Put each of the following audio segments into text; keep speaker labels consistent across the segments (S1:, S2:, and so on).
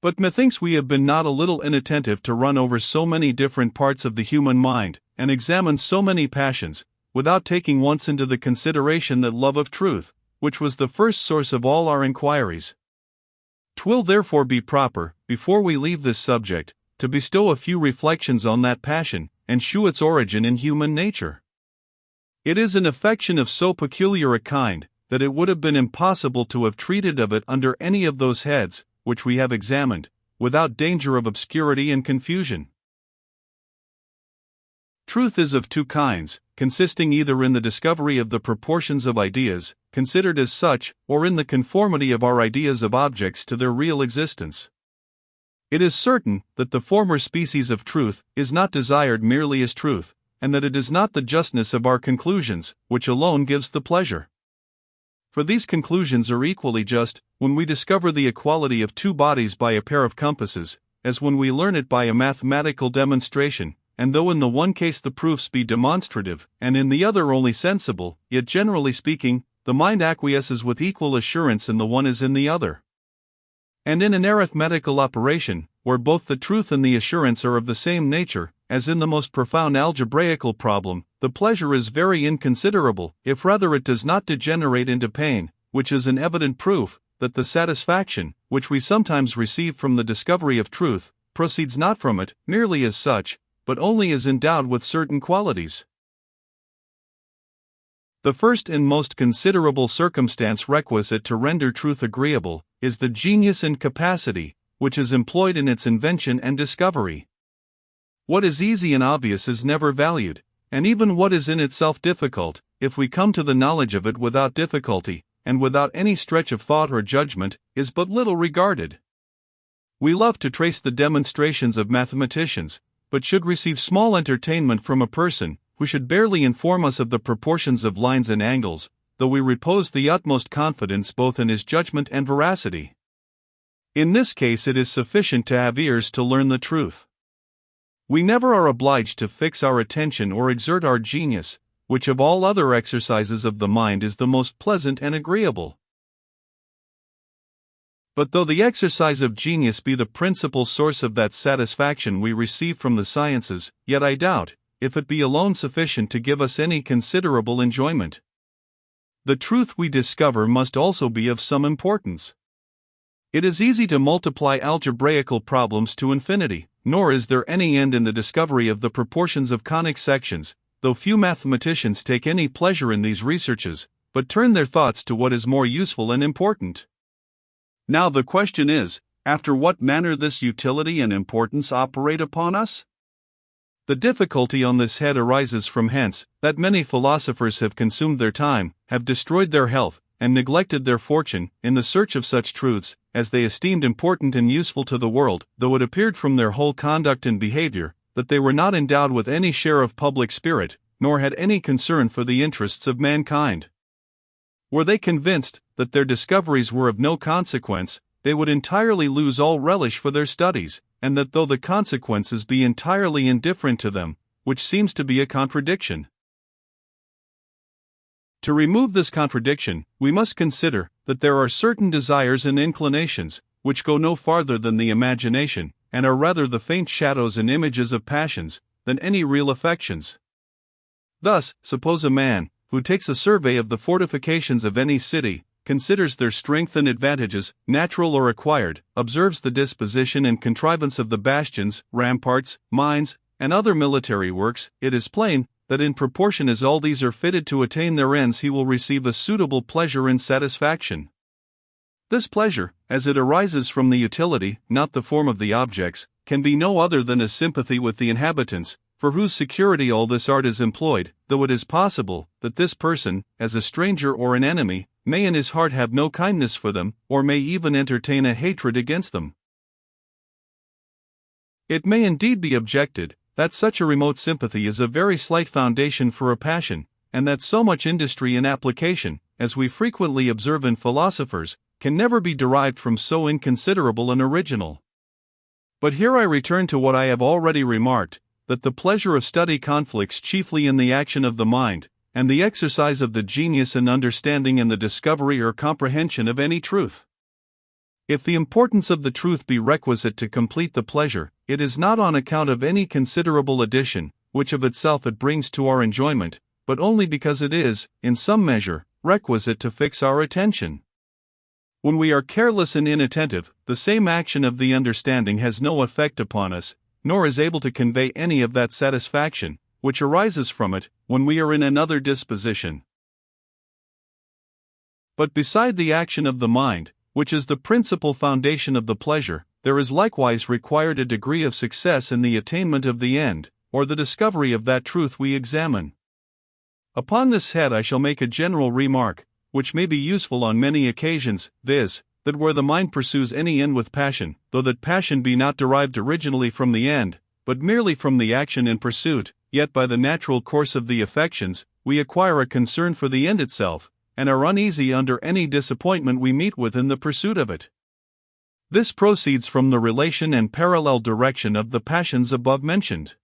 S1: But methinks we have been not a little inattentive to run over so many different parts of the human mind, and examine so many passions, without taking once into the consideration that love of truth, which was the first source of all our inquiries. 'Twill therefore be proper, before we leave this subject, to bestow a few reflections on that passion, and shew its origin in human nature. It is an affection of so peculiar a kind, that it would have been impossible to have treated of it under any of those heads which we have examined, without danger of obscurity and confusion. Truth is of two kinds, consisting either in the discovery of the proportions of ideas, considered as such, or in the conformity of our ideas of objects to their real existence. It is certain that the former species of truth is not desired merely as truth, and that it is not the justness of our conclusions which alone gives the pleasure. For these conclusions are equally just, when we discover the equality of two bodies by a pair of compasses, as when we learn it by a mathematical demonstration, and though in the one case the proofs be demonstrative, and in the other only sensible, yet generally speaking, the mind acquiesces with equal assurance in the one as in the other. And in an arithmetical operation, where both the truth and the assurance are of the same nature, as in the most profound algebraical problem, the pleasure is very inconsiderable, if rather it does not degenerate into pain, which is an evident proof that the satisfaction, which we sometimes receive from the discovery of truth, proceeds not from it, merely as such, but only as endowed with certain qualities. The first and most considerable circumstance requisite to render truth agreeable is the genius and capacity which is employed in its invention and discovery. What is easy and obvious is never valued, and even what is in itself difficult, if we come to the knowledge of it without difficulty, and without any stretch of thought or judgment, is but little regarded. We love to trace the demonstrations of mathematicians, but should receive small entertainment from a person who should barely inform us of the proportions of lines and angles, though we repose the utmost confidence both in his judgment and veracity. In this case it is sufficient to have ears to learn the truth. We never are obliged to fix our attention or exert our genius, which of all other exercises of the mind is the most pleasant and agreeable. But though the exercise of genius be the principal source of that satisfaction we receive from the sciences, yet I doubt if it be alone sufficient to give us any considerable enjoyment. The truth we discover must also be of some importance. It is easy to multiply algebraical problems to infinity, nor is there any end in the discovery of the proportions of conic sections, though few mathematicians take any pleasure in these researches, but turn their thoughts to what is more useful and important. Now the question is, after what manner this utility and importance operate upon us? The difficulty on this head arises from hence, that many philosophers have consumed their time, have destroyed their health, and neglected their fortune, in the search of such truths, as they esteemed important and useful to the world, though it appeared from their whole conduct and behavior, that they were not endowed with any share of public spirit, nor had any concern for the interests of mankind. Were they convinced that their discoveries were of no consequence, they would entirely lose all relish for their studies, and that though the consequences be entirely indifferent to them, which seems to be a contradiction. To remove this contradiction, we must consider that there are certain desires and inclinations, which go no farther than the imagination, and are rather the faint shadows and images of passions, than any real affections. Thus, suppose a man, who takes a survey of the fortifications of any city, considers their strength and advantages, natural or acquired, observes the disposition and contrivance of the bastions, ramparts, mines, and other military works, it is plain that in proportion as all these are fitted to attain their ends he will receive a suitable pleasure and satisfaction. This pleasure, as it arises from the utility, not the form of the objects, can be no other than a sympathy with the inhabitants, for whose security all this art is employed, though it is possible that this person, as a stranger or an enemy, may in his heart have no kindness for them, or may even entertain a hatred against them. It may indeed be objected that such a remote sympathy is a very slight foundation for a passion, and that so much industry and application, as we frequently observe in philosophers, can never be derived from so inconsiderable an original. But here I return to what I have already remarked, that the pleasure of study conflicts chiefly in the action of the mind, and the exercise of the genius and understanding in the discovery or comprehension of any truth. If the importance of the truth be requisite to complete the pleasure, it is not on account of any considerable addition, which of itself it brings to our enjoyment, but only because it is, in some measure, requisite to fix our attention. When we are careless and inattentive, the same action of the understanding has no effect upon us, nor is able to convey any of that satisfaction, which arises from it, when we are in another disposition. But beside the action of the mind, which is the principal foundation of the pleasure, there is likewise required a degree of success in the attainment of the end, or the discovery of that truth we examine. Upon this head I shall make a general remark, which may be useful on many occasions, viz., that where the mind pursues any end with passion, though that passion be not derived originally from the end, but merely from the action in pursuit, yet by the natural course of the affections, we acquire a concern for the end itself, and are uneasy under any disappointment we meet with in the pursuit of it. This proceeds from the relation and parallel direction of the passions above mentioned.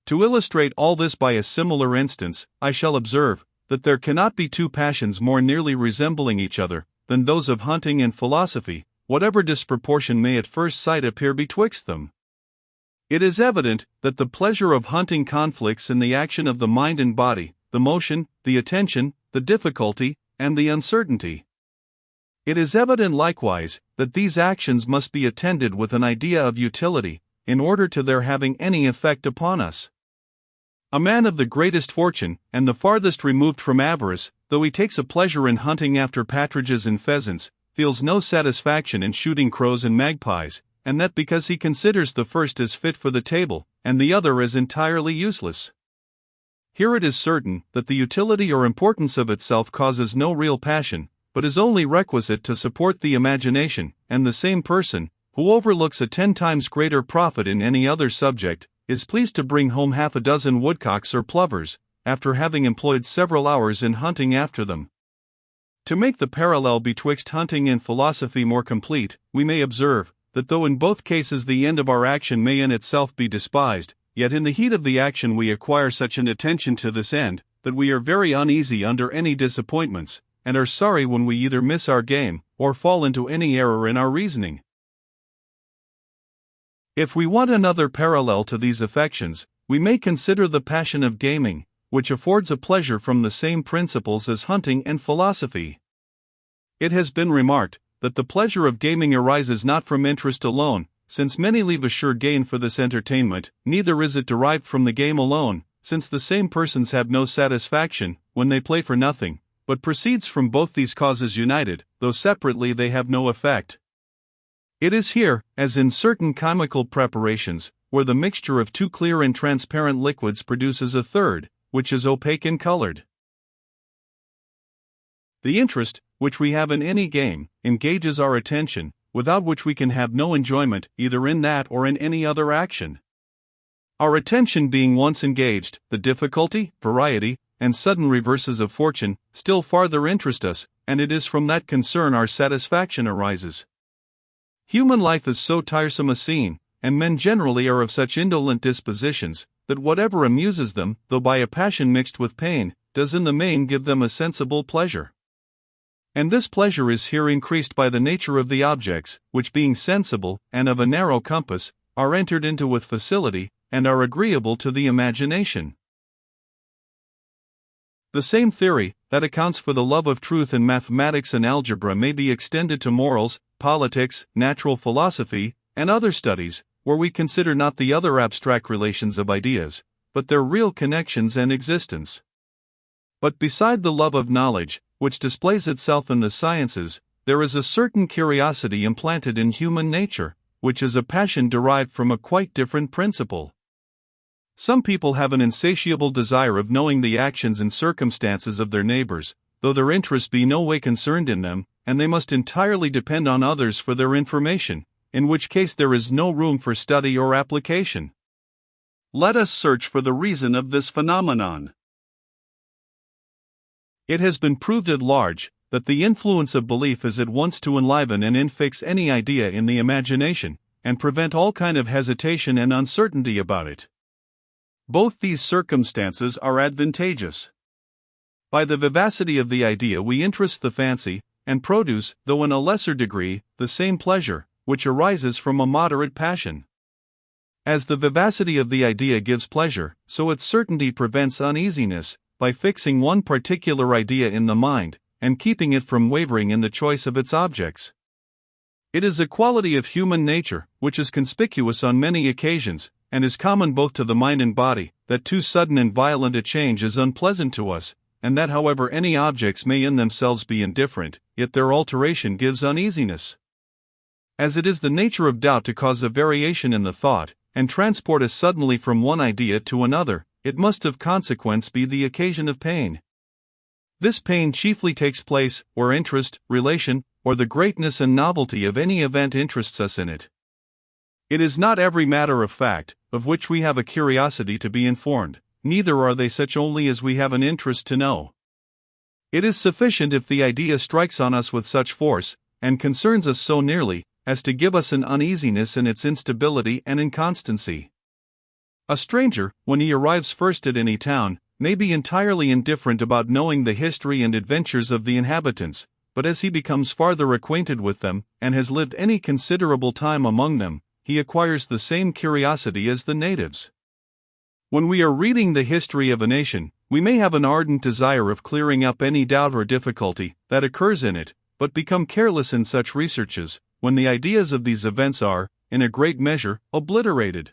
S1: To illustrate all this by a similar instance, I shall observe that there cannot be two passions more nearly resembling each other than those of hunting and philosophy, whatever disproportion may at first sight appear betwixt them. It is evident that the pleasure of hunting conflicts in the action of the mind and body, the motion, the attention, the difficulty, and the uncertainty. It is evident likewise that these actions must be attended with an idea of utility, in order to their having any effect upon us. A man of the greatest fortune, and the farthest removed from avarice, though he takes a pleasure in hunting after partridges and pheasants, feels no satisfaction in shooting crows and magpies, and that because he considers the first as fit for the table, and the other as entirely useless. Here it is certain that the utility or importance of itself causes no real passion, but is only requisite to support the imagination, and the same person, who overlooks a 10 times greater profit in any other subject, is pleased to bring home half a dozen woodcocks or plovers, after having employed several hours in hunting after them. To make the parallel betwixt hunting and philosophy more complete, we may observe, that though in both cases the end of our action may in itself be despised, yet in the heat of the action we acquire such an attention to this end, that we are very uneasy under any disappointments, and are sorry when we either miss our game, or fall into any error in our reasoning. If we want another parallel to these affections, we may consider the passion of gaming, which affords a pleasure from the same principles as hunting and philosophy. It has been remarked that the pleasure of gaming arises not from interest alone, since many leave a sure gain for this entertainment, neither is it derived from the game alone, since the same persons have no satisfaction when they play for nothing, but proceeds from both these causes united, though separately they have no effect. It is here, as in certain chemical preparations, where the mixture of two clear and transparent liquids produces a third, which is opaque and colored. The interest, which we have in any game, engages our attention, without which we can have no enjoyment, either in that or in any other action. Our attention being once engaged, the difficulty, variety, and sudden reverses of fortune still farther interest us, and it is from that concern our satisfaction arises. Human life is so tiresome a scene, and men generally are of such indolent dispositions, that whatever amuses them, though by a passion mixed with pain, does in the main give them a sensible pleasure. And this pleasure is here increased by the nature of the objects, which being sensible, and of a narrow compass, are entered into with facility, and are agreeable to the imagination. The same theory that accounts for the love of truth in mathematics and algebra may be extended to morals, politics, natural philosophy, and other studies, where we consider not the other abstract relations of ideas, but their real connections and existence. But beside the love of knowledge, which displays itself in the sciences, there is a certain curiosity implanted in human nature, which is a passion derived from a quite different principle. Some people have an insatiable desire of knowing the actions and circumstances of their neighbors, though their interest be no way concerned in them, and they must entirely depend on others for their information, in which case there is no room for study or application. Let us search for the reason of this phenomenon. It has been proved at large that the influence of belief is at once to enliven and infix any idea in the imagination, and prevent all kind of hesitation and uncertainty about it. Both these circumstances are advantageous. By the vivacity of the idea we interest the fancy, and produce, though in a lesser degree, the same pleasure, which arises from a moderate passion. As the vivacity of the idea gives pleasure, so its certainty prevents uneasiness, by fixing one particular idea in the mind, and keeping it from wavering in the choice of its objects. It is a quality of human nature, which is conspicuous on many occasions, and is common both to the mind and body, that too sudden and violent a change is unpleasant to us, and that however any objects may in themselves be indifferent, yet their alteration gives uneasiness. As it is the nature of doubt to cause a variation in the thought, and transport us suddenly from one idea to another, it must of consequence be the occasion of pain. This pain chiefly takes place where interest, relation, or the greatness and novelty of any event interests us in it. It is not every matter of fact, of which we have a curiosity to be informed, neither are they such only as we have an interest to know. It is sufficient if the idea strikes on us with such force, and concerns us so nearly, as to give us an uneasiness in its instability and inconstancy. A stranger, when he arrives first at any town, may be entirely indifferent about knowing the history and adventures of the inhabitants, but as he becomes farther acquainted with them, and has lived any considerable time among them, he acquires the same curiosity as the natives. When we are reading the history of a nation, we may have an ardent desire of clearing up any doubt or difficulty that occurs in it, but become careless in such researches, when the ideas of these events are, in a great measure, obliterated.